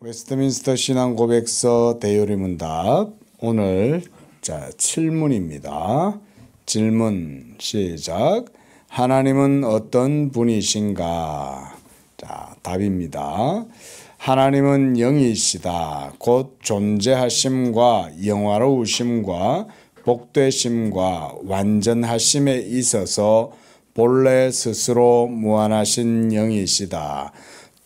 웨스트민스터 신앙고백서 대요리문답 오늘 7문입니다. 질문 시작. 하나님은 어떤 분이신가? 답입니다. 하나님은 영이시다. 곧 존재하심과 영화로우심과 복되심과 완전하심에 있어서 본래 스스로 무한하신 영이시다.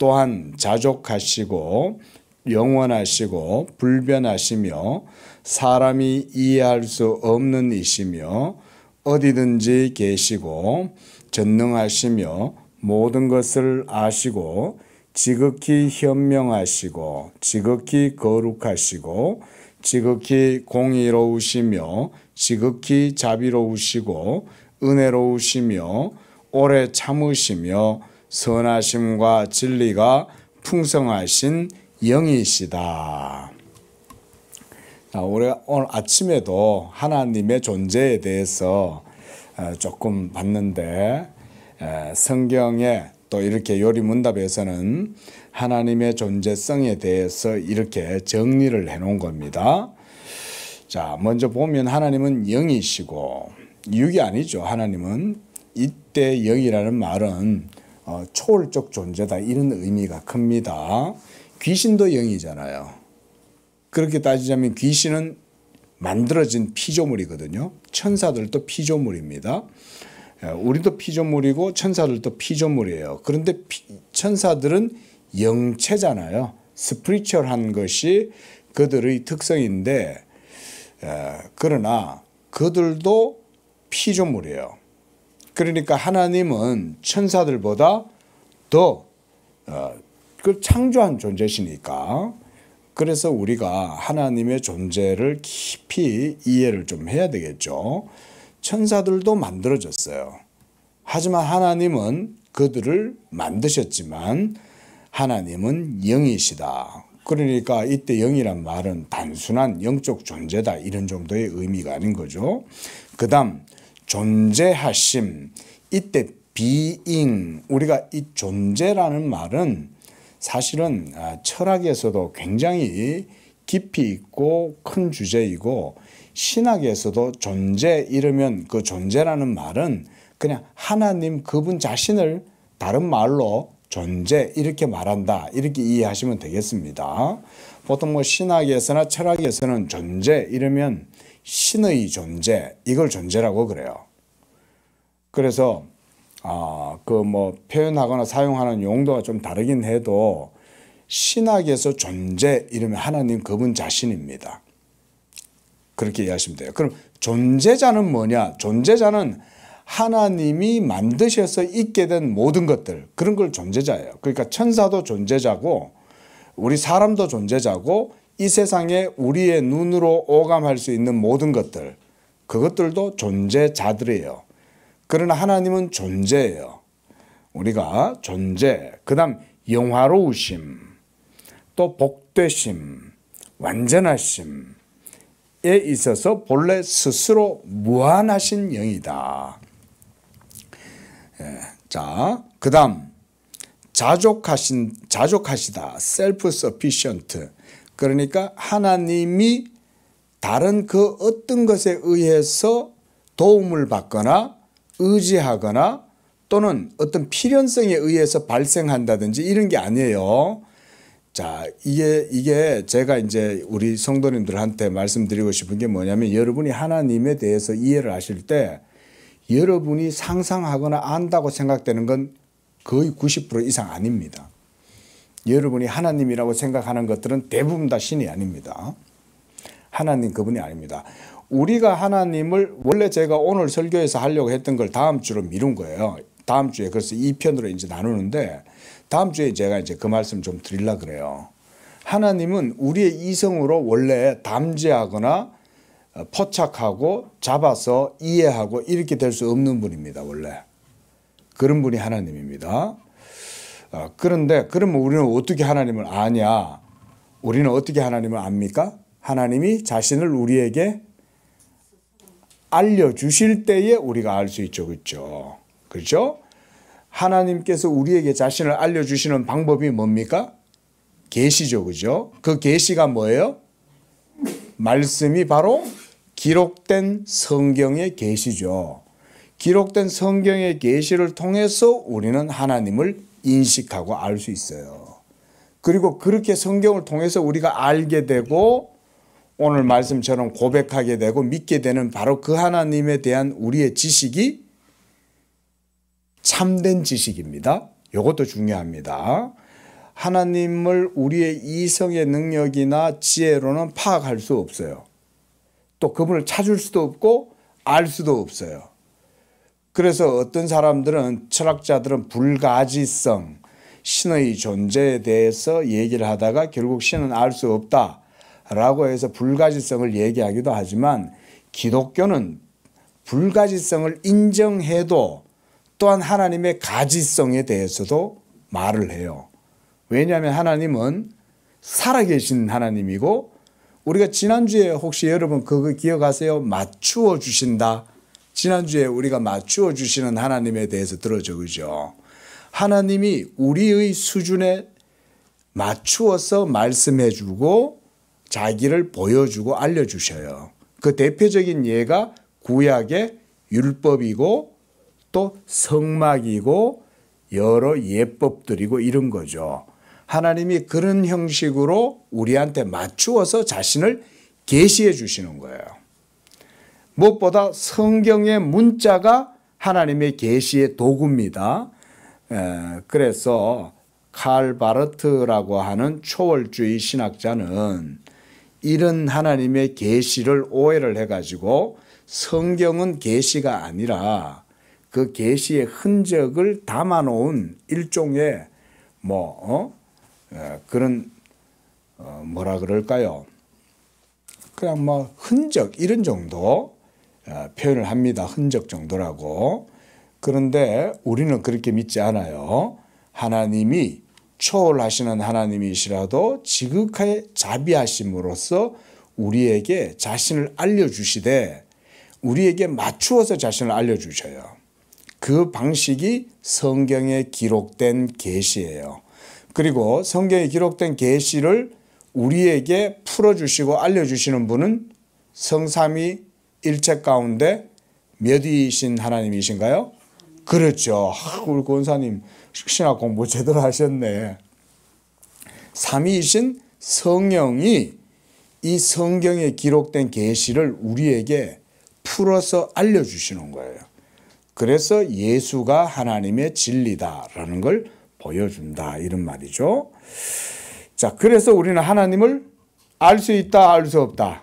또한 자족하시고 영원하시고 불변하시며 사람이 이해할 수 없는 이시며 어디든지 계시고 전능하시며 모든 것을 아시고 지극히 현명하시고 지극히 거룩하시고 지극히 공의로우시며 지극히 자비로우시고 은혜로우시며 오래 참으시며 선하심과 진리가 풍성하신 영이시다. 우리가 오늘 아침에도 하나님의 존재에 대해서 조금 봤는데 성경에 또 이렇게 요리문답에서는 하나님의 존재성에 대해서 이렇게 정리를 해놓은 겁니다. 자, 먼저 보면 하나님은 영이시고 육이 아니죠. 하나님은 이때 영이라는 말은 초월적 존재다 이런 의미가 큽니다. 귀신도 영이잖아요. 그렇게 따지자면 귀신은 만들어진 피조물이거든요. 천사들도 피조물입니다. 우리도 피조물이고 천사들도 피조물이에요. 그런데 천사들은 영체잖아요. 스피리추얼한 것이 그들의 특성인데 그러나 그들도 피조물이에요. 그러니까 하나님은 천사들보다 더 창조한 존재시니까 그래서 우리가 하나님의 존재를 깊이 이해를 좀 해야 되겠죠. 천사들도 만들어졌어요. 하지만 하나님은 그들을 만드셨지만 하나님은 영이시다. 그러니까 이때 영이란 말은 단순한 영적 존재다 이런 정도의 의미가 아닌 거죠. 그 다음 존재하심, 이때 being, 우리가 이 존재라는 말은 사실은 철학에서도 굉장히 깊이 있고 큰 주제이고 신학에서도 존재 이러면 그 존재라는 말은 그냥 하나님 그분 자신을 다른 말로 존재 이렇게 말한다 이렇게 이해하시면 되겠습니다. 보통 신학에서나 철학에서는 존재 이러면 신의 존재 이걸 존재라고 그래요. 그래서 표현하거나 사용하는 용도가 좀 다르긴 해도 신학에서 존재 이러면 하나님 그분 자신입니다. 그렇게 이해하시면 돼요. 그럼 존재자는 뭐냐? 존재자는 하나님이 만드셔서 있게 된 모든 것들 그런 걸 존재자예요. 그러니까 천사도 존재자고 우리 사람도 존재자고 이 세상에 우리의 눈으로 오감할 수 있는 모든 것들 그것들도 존재자들이에요. 그러나 하나님은 존재예요. 우리가 존재, 그 다음 영화로우심, 또 복되심, 완전하심에 있어서 본래 스스로 무한하신 영이다. 자, 그 다음 자족하시다, self-sufficient. 그러니까 하나님이 다른 그 어떤 것에 의해서 도움을 받거나 의지하거나 또는 어떤 필연성에 의해서 발생한다든지 이런 게 아니에요. 자, 이게 제가 이제 우리 성도님들한테 말씀드리고 싶은 게 뭐냐면 여러분이 하나님에 대해서 이해를 하실 때 여러분이 상상하거나 안다고 생각되는 건 거의 90% 이상 아닙니다. 여러분이 하나님이라고 생각하는 것들은 대부분 다 신이 아닙니다. 하나님 그분이 아닙니다. 우리가 하나님을 원래 제가 오늘 설교에서 하려고 했던 걸 다음 주로 미룬 거예요. 다음 주에 그래서 2편으로 이제 나누는데 다음 주에 제가 이제 그 말씀 좀 드리려고 그래요. 하나님은 우리의 이성으로 원래 담재하거나 포착하고 잡아서 이해하고 이렇게 될 수 없는 분입니다. 원래. 그런 분이 하나님입니다. 그런데 그러면 우리는 어떻게 하나님을 아냐? 우리는 어떻게 하나님을 압니까? 하나님이 자신을 우리에게 알려주실 때에 우리가 알 수 있죠. 그렇죠? 그렇죠? 하나님께서 우리에게 자신을 알려주시는 방법이 뭡니까? 계시죠, 그죠? 그 계시가 뭐예요? 말씀이 바로 기록된 성경의 계시죠. 기록된 성경의 계시를 통해서 우리는 하나님을 인식하고 알 수 있어요. 그리고 그렇게 성경을 통해서 우리가 알게 되고 오늘 말씀처럼 고백하게 되고 믿게 되는 바로 그 하나님에 대한 우리의 지식이 참된 지식입니다. 이것도 중요합니다. 하나님을 우리의 이성의 능력이나 지혜로는 파악할 수 없어요. 또 그분을 찾을 수도 없고 알 수도 없어요. 그래서 어떤 사람들은 철학자들은 불가지성, 신의 존재에 대해서 얘기를 하다가 결국 신은 알 수 없다라고 해서 불가지성을 얘기하기도 하지만 기독교는 불가지성을 인정해도 또한 하나님의 가지성에 대해서도 말을 해요. 왜냐하면 하나님은 살아계신 하나님이고 우리가 지난주에 혹시 여러분 그거 기억하세요? 맞추어 주신다. 지난주에 우리가 맞추어 주시는 하나님에 대해서 들었죠. 그죠? 하나님이 우리의 수준에 맞추어서 말씀해 주고 자기를 보여주고 알려주셔요. 그 대표적인 예가 구약의 율법이고 또 성막이고 여러 예법들이고 이런 거죠. 하나님이 그런 형식으로 우리한테 맞추어서 자신을 계시해 주시는 거예요. 무엇보다 성경의 문자가 하나님의 계시의 도구입니다. 그래서 칼 바르트라고 하는 초월주의 신학자는 이런 하나님의 계시를 오해를 해가지고 성경은 계시가 아니라 그 계시의 흔적을 담아놓은 일종의 그런 뭐라 그럴까요? 그냥 뭐 흔적 이런 정도 표현을 합니다. 흔적 정도라고. 그런데 우리는 그렇게 믿지 않아요. 하나님이 초월하시는 하나님이시라도 지극하게 자비하심으로써 우리에게 자신을 알려주시되 우리에게 맞추어서 자신을 알려주셔요. 그 방식이 성경에 기록된 계시예요. 그리고 성경에 기록된 계시를 우리에게 풀어주시고 알려주시는 분은 성삼위 일체 가운데 몇 위이신 하나님이신가요? 그렇죠. 우리 권사님 신학 공부 제대로 하셨네. 삼위이신 성령이 이 성경에 기록된 계시를 우리에게 풀어서 알려주시는 거예요. 그래서 예수가 하나님의 진리다라는 걸 보여준다 이런 말이죠. 자, 그래서 우리는 하나님을 알 수 있다, 알 수 없다.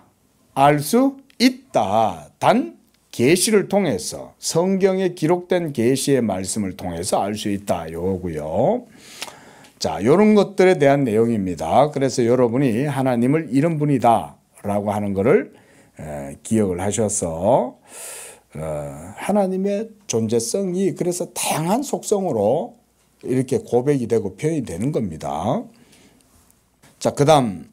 알 수 있다. 단 계시를 통해서 성경에 기록된 계시의 말씀을 통해서 알 수 있다. 요거고요. 자, 이런 것들에 대한 내용입니다. 그래서 여러분이 하나님을 이런 분이다라고 하는 것을 기억을 하셔서 하나님의 존재성이 그래서 다양한 속성으로 이렇게 고백이 되고 표현이 되는 겁니다. 자, 그 다음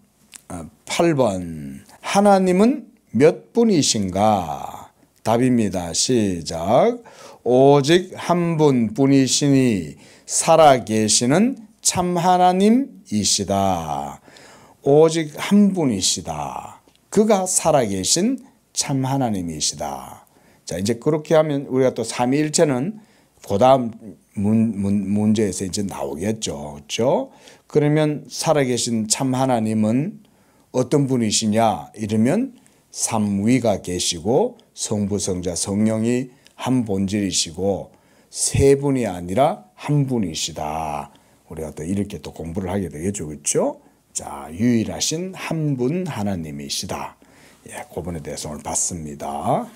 8번 하나님은 몇 분이신가? 답입니다. 시작. 오직 한 분뿐이시니 살아계시는 참 하나님이시다. 오직 한 분이시다. 그가 살아계신 참 하나님이시다. 자, 이제 그렇게 하면 우리가 또 삼위일체는 그 다음 문제에서 이제 나오겠죠. 그렇죠? 그러면 살아계신 참 하나님은 어떤 분이시냐? 이러면 삼위가 계시고 성부, 성자, 성령이 한 본질이시고 세 분이 아니라 한 분이시다. 우리가 또 이렇게 또 공부를 하게 되겠죠. 그렇죠? 자, 유일하신 한 분 하나님이시다. 예, 그분에 대해서 오늘 봤습니다.